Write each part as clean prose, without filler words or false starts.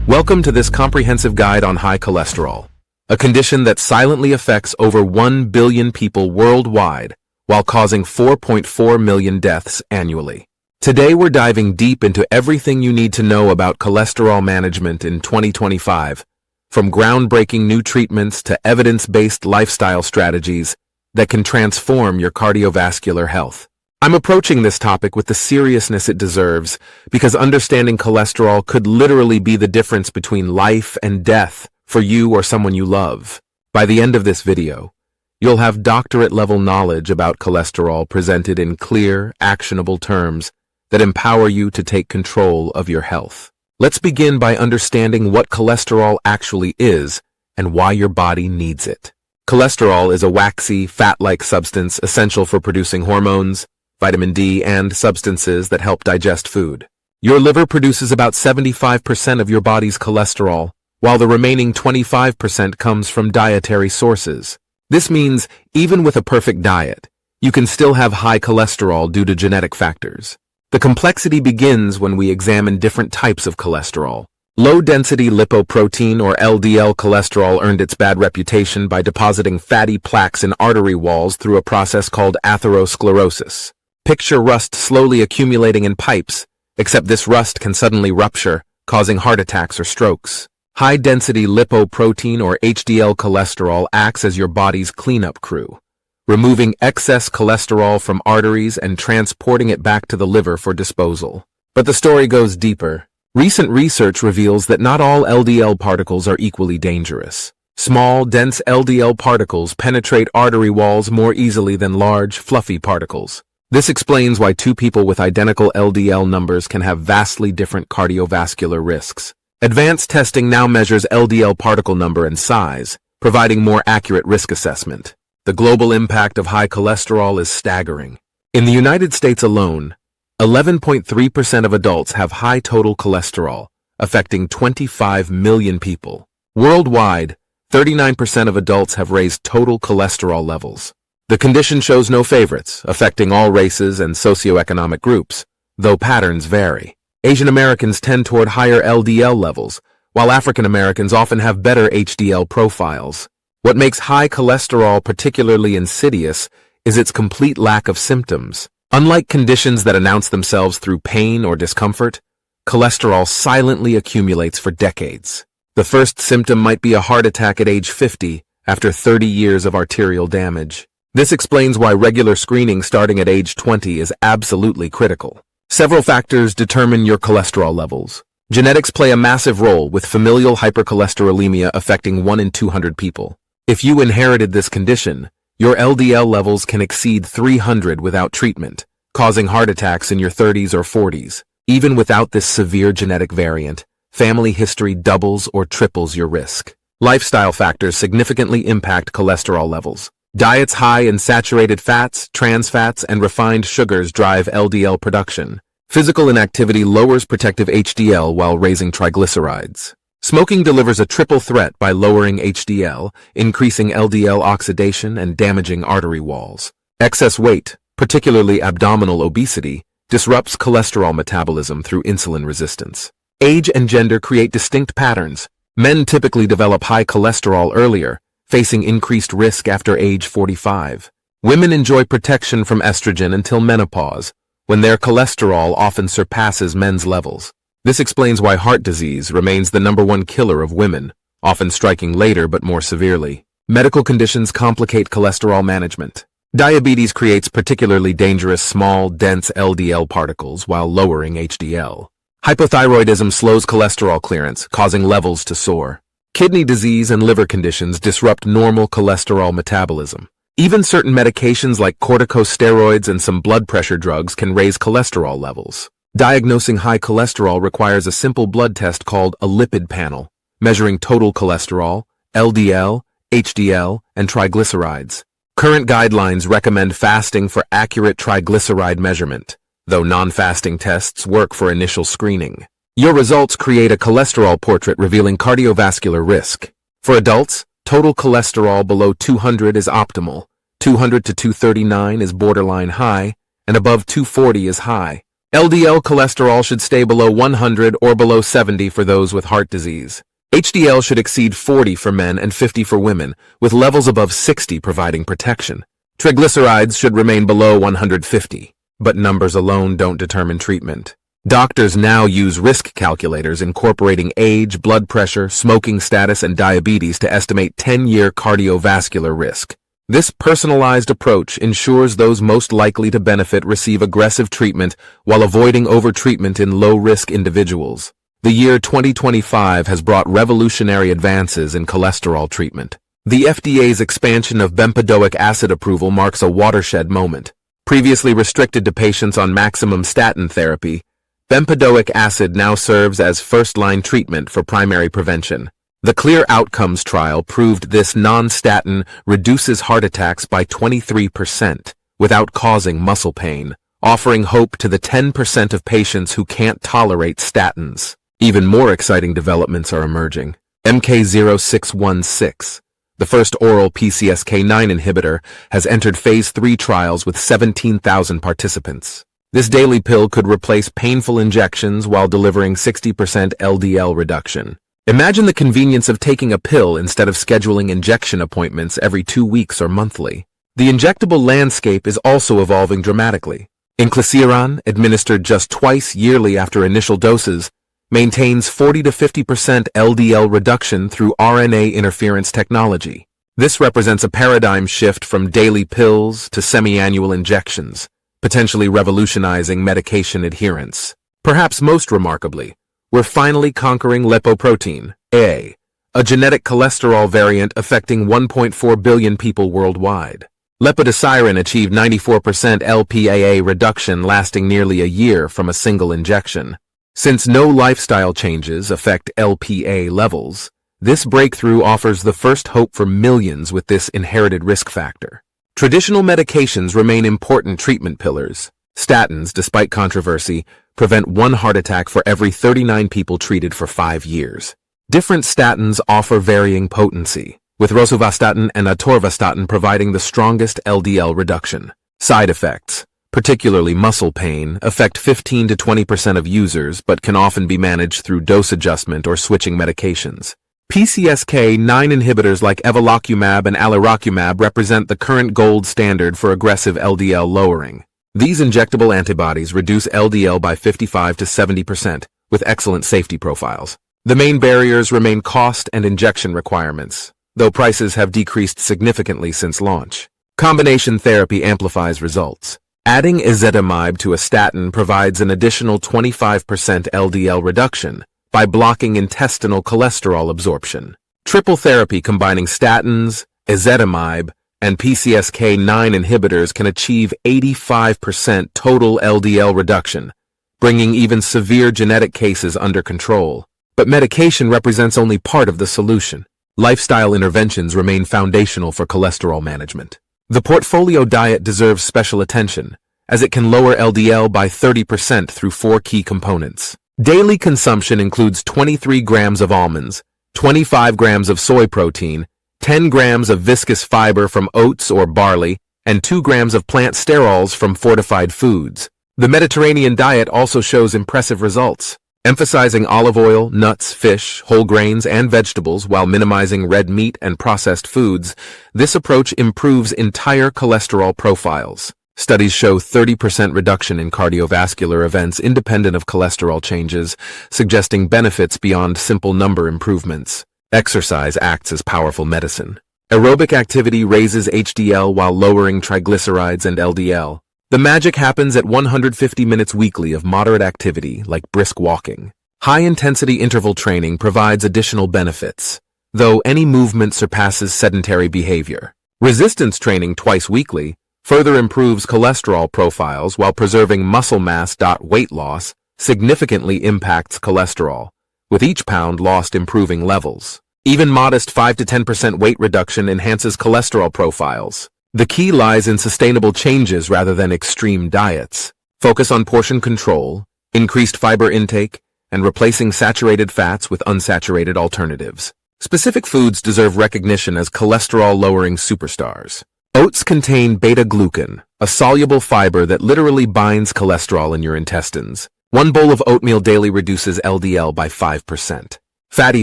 Welcome to this comprehensive guide on high cholesterol, a condition that silently affects over 1 billion people worldwide while causing 4.4 million deaths annually. Today we're diving deep into everything you need to know about cholesterol management in 2025, from groundbreaking new treatments to evidence-based lifestyle strategies that can transform your cardiovascular health. I'm approaching this topic with the seriousness it deserves because understanding cholesterol could literally be the difference between life and death for you or someone you love. By the end of this video, you'll have doctorate-level knowledge about cholesterol presented in clear, actionable terms that empower you to take control of your health. Let's begin by understanding what cholesterol actually is and why your body needs it. Cholesterol is a waxy, fat-like substance essential for producing hormones, vitamin D, and substances that help digest food. Your liver produces about 75% of your body's cholesterol, while the remaining 25% comes from dietary sources. This means, even with a perfect diet, you can still have high cholesterol due to genetic factors. The complexity begins when we examine different types of cholesterol. Low-density lipoprotein or LDL cholesterol earned its bad reputation by depositing fatty plaques in artery walls through a process called atherosclerosis. Picture rust slowly accumulating in pipes, except this rust can suddenly rupture, causing heart attacks or strokes. High-density lipoprotein or HDL cholesterol acts as your body's cleanup crew, removing excess cholesterol from arteries and transporting it back to the liver for disposal. But the story goes deeper. Recent research reveals that not all LDL particles are equally dangerous. Small, dense LDL particles penetrate artery walls more easily than large, fluffy particles. This explains why two people with identical LDL numbers can have vastly different cardiovascular risks. Advanced testing now measures LDL particle number and size, providing more accurate risk assessment. The global impact of high cholesterol is staggering. In the United States alone, 11.3% of adults have high total cholesterol, affecting 25 million people. Worldwide, 39% of adults have raised total cholesterol levels. The condition shows no favorites, affecting all races and socioeconomic groups, though patterns vary. Asian Americans tend toward higher LDL levels, while African Americans often have better HDL profiles. What makes high cholesterol particularly insidious is its complete lack of symptoms. Unlike conditions that announce themselves through pain or discomfort, cholesterol silently accumulates for decades. The first symptom might be a heart attack at age 50 after 30 years of arterial damage. This explains why regular screening starting at age 20 is absolutely critical. Several factors determine your cholesterol levels. Genetics play a massive role, with familial hypercholesterolemia affecting 1 in 200 people. If you inherited this condition, your LDL levels can exceed 300 without treatment, causing heart attacks in your 30s or 40s. Even without this severe genetic variant, family history doubles or triples your risk. Lifestyle factors significantly impact cholesterol levels. Diets high in saturated fats, trans fats, and refined sugars drive LDL production. Physical inactivity lowers protective HDL while raising triglycerides. Smoking delivers a triple threat by lowering HDL, increasing LDL oxidation, and damaging artery walls. Excess weight, particularly abdominal obesity, disrupts cholesterol metabolism through insulin resistance. Age and gender create distinct patterns. Men typically develop high cholesterol earlier, facing increased risk after age 45. Women enjoy protection from estrogen until menopause, when their cholesterol often surpasses men's levels. This explains why heart disease remains the #1 killer of women, often striking later but more severely. Medical conditions complicate cholesterol management. Diabetes creates particularly dangerous small, dense LDL particles while lowering HDL. Hypothyroidism slows cholesterol clearance, causing levels to soar. Kidney disease and liver conditions disrupt normal cholesterol metabolism. Even certain medications like corticosteroids and some blood pressure drugs can raise cholesterol levels. Diagnosing high cholesterol requires a simple blood test called a lipid panel, measuring total cholesterol, LDL, HDL, and triglycerides. Current guidelines recommend fasting for accurate triglyceride measurement, though non-fasting tests work for initial screening. Your results create a cholesterol portrait revealing cardiovascular risk. For adults, total cholesterol below 200 is optimal, 200 to 239 is borderline high, and above 240 is high. LDL cholesterol should stay below 100 or below 70 for those with heart disease. HDL should exceed 40 for men and 50 for women, with levels above 60 providing protection. Triglycerides should remain below 150, but numbers alone don't determine treatment. Doctors now use risk calculators incorporating age, blood pressure, smoking status, and diabetes to estimate 10-year cardiovascular risk. This personalized approach ensures those most likely to benefit receive aggressive treatment while avoiding overtreatment in low-risk individuals. The year 2025 has brought revolutionary advances in cholesterol treatment. The FDA's expansion of bempedoic acid approval marks a watershed moment. Previously restricted to patients on maximum statin therapy, bempedoic acid now serves as first-line treatment for primary prevention. The CLEAR Outcomes trial proved this non-statin reduces heart attacks by 23% without causing muscle pain, offering hope to the 10% of patients who can't tolerate statins. Even more exciting developments are emerging. MK-0616, the first oral PCSK9 inhibitor, has entered phase 3 trials with 17,000 participants. This daily pill could replace painful injections while delivering 60% LDL reduction. Imagine the convenience of taking a pill instead of scheduling injection appointments every 2 weeks or monthly. The injectable landscape is also evolving dramatically. Inclisiran, administered just twice yearly after initial doses, maintains 40 to 50% LDL reduction through RNA interference technology. This represents a paradigm shift from daily pills to semi-annual injections, potentially revolutionizing medication adherence. Perhaps most remarkably, we're finally conquering lipoprotein A, a genetic cholesterol variant affecting 1.4 billion people worldwide. Lepodisiran achieved 94% LPAA reduction lasting nearly a year from a single injection. Since no lifestyle changes affect LPA levels, this breakthrough offers the first hope for millions with this inherited risk factor. Traditional medications remain important treatment pillars. Statins, despite controversy, prevent 1 heart attack for every 39 people treated for 5 years. Different statins offer varying potency, with rosuvastatin and atorvastatin providing the strongest LDL reduction. Side effects, particularly muscle pain, affect 15 to 20% of users but can often be managed through dose adjustment or switching medications. PCSK9 inhibitors like evolocumab and alirocumab represent the current gold standard for aggressive LDL lowering. These injectable antibodies reduce LDL by 55 to 70%, with excellent safety profiles. The main barriers remain cost and injection requirements, though prices have decreased significantly since launch. Combination therapy amplifies results. Adding ezetimibe to a statin provides an additional 25% LDL reduction by blocking intestinal cholesterol absorption. Triple therapy combining statins, ezetimibe, and PCSK9 inhibitors can achieve 85% total LDL reduction, bringing even severe genetic cases under control. But medication represents only part of the solution. Lifestyle interventions remain foundational for cholesterol management. The portfolio diet deserves special attention, as it can lower LDL by 30% through 4 key components. Daily consumption includes 23 grams of almonds, 25 grams of soy protein, 10 grams of viscous fiber from oats or barley, and 2 grams of plant sterols from fortified foods. The Mediterranean diet also shows impressive results, emphasizing olive oil, nuts, fish, whole grains, and vegetables while minimizing red meat and processed foods. This approach improves entire cholesterol profiles. Studies show 30% reduction in cardiovascular events independent of cholesterol changes, suggesting benefits beyond simple number improvements. Exercise acts as powerful medicine. Aerobic activity raises HDL while lowering triglycerides and LDL. The magic happens at 150 minutes weekly of moderate activity, like brisk walking. High-intensity interval training provides additional benefits, though any movement surpasses sedentary behavior. Resistance training twice weekly further improves cholesterol profiles while preserving muscle mass. Weight loss significantly impacts cholesterol, with each pound lost improving levels. Even modest 5 to 10% weight reduction enhances cholesterol profiles. The key lies in sustainable changes rather than extreme diets. Focus on portion control, increased fiber intake, and replacing saturated fats with unsaturated alternatives. Specific foods deserve recognition as cholesterol-lowering superstars. Oats contain beta-glucan, a soluble fiber that literally binds cholesterol in your intestines. One bowl of oatmeal daily reduces LDL by 5%. Fatty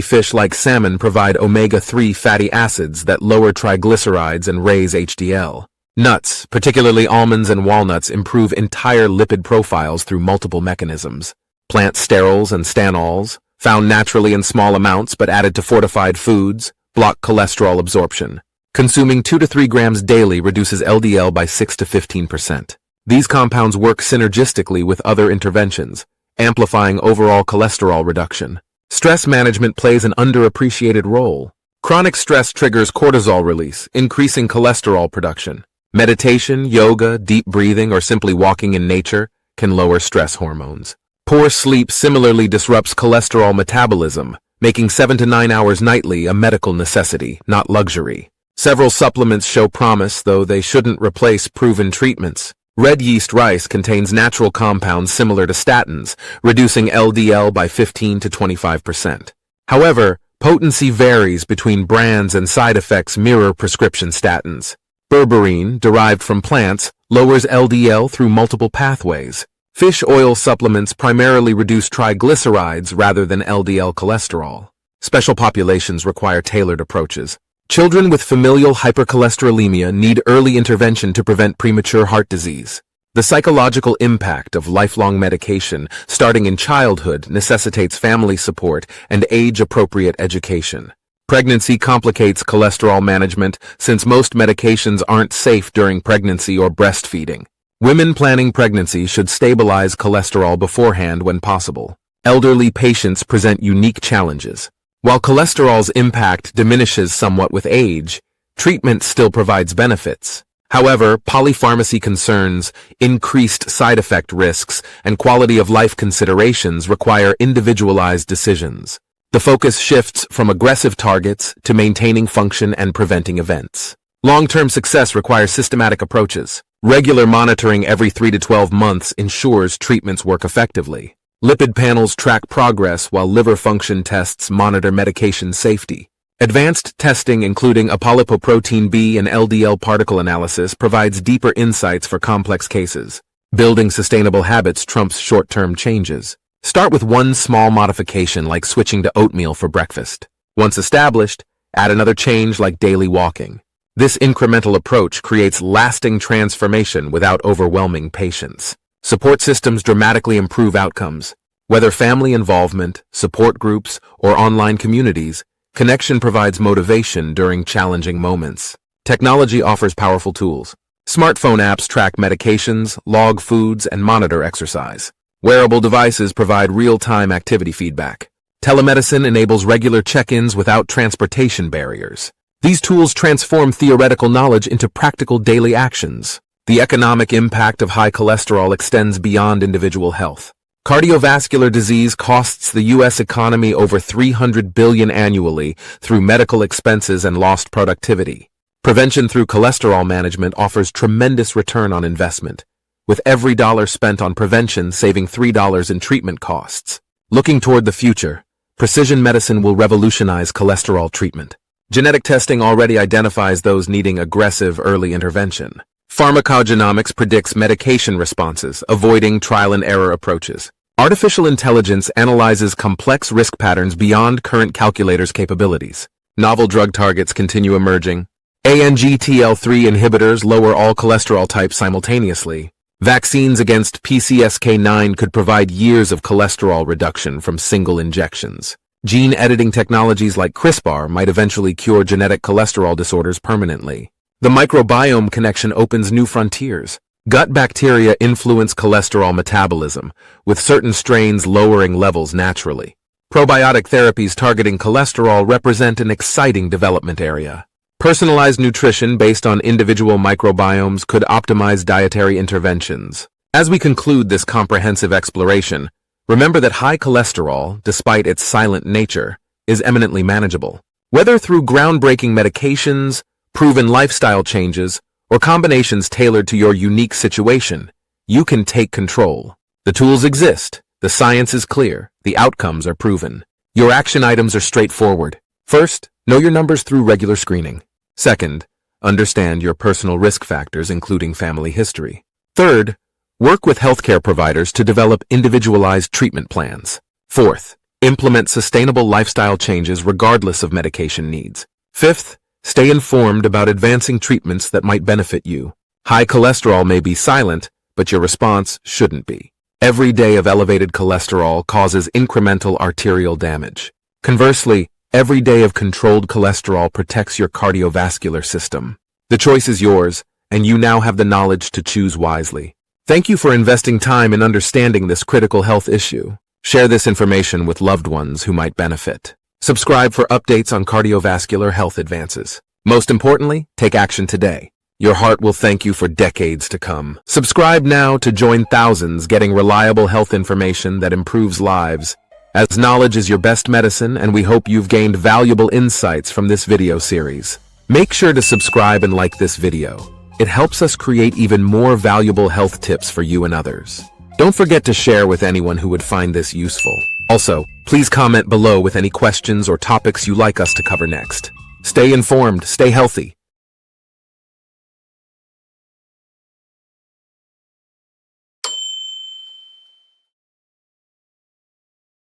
fish like salmon provide omega-3 fatty acids that lower triglycerides and raise HDL. Nuts, particularly almonds and walnuts, improve entire lipid profiles through multiple mechanisms. Plant sterols and stanols, found naturally in small amounts but added to fortified foods, block cholesterol absorption. Consuming 2 to 3 grams daily reduces LDL by 6 to 15%. These compounds work synergistically with other interventions, amplifying overall cholesterol reduction. Stress management plays an underappreciated role. Chronic stress triggers cortisol release, increasing cholesterol production. Meditation, yoga, deep breathing, or simply walking in nature can lower stress hormones. Poor sleep similarly disrupts cholesterol metabolism, making 7 to 9 hours nightly a medical necessity, not luxury. Several supplements show promise, though they shouldn't replace proven treatments. Red yeast rice contains natural compounds similar to statins, reducing LDL by 15 to 25%. However, potency varies between brands and side effects mirror prescription statins. Berberine, derived from plants, lowers LDL through multiple pathways. Fish oil supplements primarily reduce triglycerides rather than LDL cholesterol. Special populations require tailored approaches. Children with familial hypercholesterolemia need early intervention to prevent premature heart disease. The psychological impact of lifelong medication, starting in childhood, necessitates family support and age-appropriate education. Pregnancy complicates cholesterol management since most medications aren't safe during pregnancy or breastfeeding. Women planning pregnancy should stabilize cholesterol beforehand when possible. Elderly patients present unique challenges. While cholesterol's impact diminishes somewhat with age, treatment still provides benefits. However, polypharmacy concerns, increased side effect risks, and quality of life considerations require individualized decisions. The focus shifts from aggressive targets to maintaining function and preventing events. Long-term success requires systematic approaches. Regular monitoring every 3 to 12 months ensures treatments work effectively. Lipid panels track progress while liver function tests monitor medication safety. Advanced testing, including apolipoprotein B and LDL particle analysis, provides deeper insights for complex cases. Building sustainable habits trumps short-term changes. Start with one small modification like switching to oatmeal for breakfast. Once established, add another change like daily walking. This incremental approach creates lasting transformation without overwhelming patients. Support systems dramatically improve outcomes. Whether family involvement, support groups, or online communities, connection provides motivation during challenging moments. Technology offers powerful tools. Smartphone apps track medications, log foods, and monitor exercise. Wearable devices provide real-time activity feedback. Telemedicine enables regular check-ins without transportation barriers. These tools transform theoretical knowledge into practical daily actions. The economic impact of high cholesterol extends beyond individual health. Cardiovascular disease costs the U.S. economy over $300 billion annually through medical expenses and lost productivity. Prevention through cholesterol management offers tremendous return on investment, with every dollar spent on prevention saving $3 in treatment costs. Looking toward the future, precision medicine will revolutionize cholesterol treatment. Genetic testing already identifies those needing aggressive early intervention. Pharmacogenomics predicts medication responses, avoiding trial-and-error approaches. Artificial intelligence analyzes complex risk patterns beyond current calculators' capabilities. Novel drug targets continue emerging. ANGTL3 inhibitors lower all cholesterol types simultaneously. Vaccines against PCSK9 could provide years of cholesterol reduction from single injections. Gene editing technologies like CRISPR might eventually cure genetic cholesterol disorders permanently. The microbiome connection opens new frontiers. Gut bacteria influence cholesterol metabolism, with certain strains lowering levels naturally. Probiotic therapies targeting cholesterol represent an exciting development area. Personalized nutrition based on individual microbiomes could optimize dietary interventions. As we conclude this comprehensive exploration, remember that high cholesterol, despite its silent nature, is eminently manageable. Whether through groundbreaking medications, proven lifestyle changes, or combinations tailored to your unique situation, you can take control. The tools exist, the science is clear, the outcomes are proven. Your action items are straightforward. First, know your numbers through regular screening. Second, Understand your personal risk factors, including family history. Third, work with healthcare providers to develop individualized treatment plans. Fourth, implement sustainable lifestyle changes regardless of medication needs. Fifth, stay informed about advancing treatments that might benefit you. High cholesterol may be silent, but your response shouldn't be. Every day of elevated cholesterol causes incremental arterial damage. Conversely, every day of controlled cholesterol protects your cardiovascular system. The choice is yours, and you now have the knowledge to choose wisely. Thank you for investing time in understanding this critical health issue. Share this information with loved ones who might benefit. Subscribe for updates on cardiovascular health advances. Most importantly, take action today. Your heart will thank you for decades to come. Subscribe now to join thousands getting reliable health information that improves lives. As knowledge is your best medicine, and we hope you've gained valuable insights from this video series. Make sure to subscribe and like this video. It helps us create even more valuable health tips for you and others. Don't forget to share with anyone who would find this useful. Also, please comment below with any questions or topics you'd like us to cover next. Stay informed, stay healthy,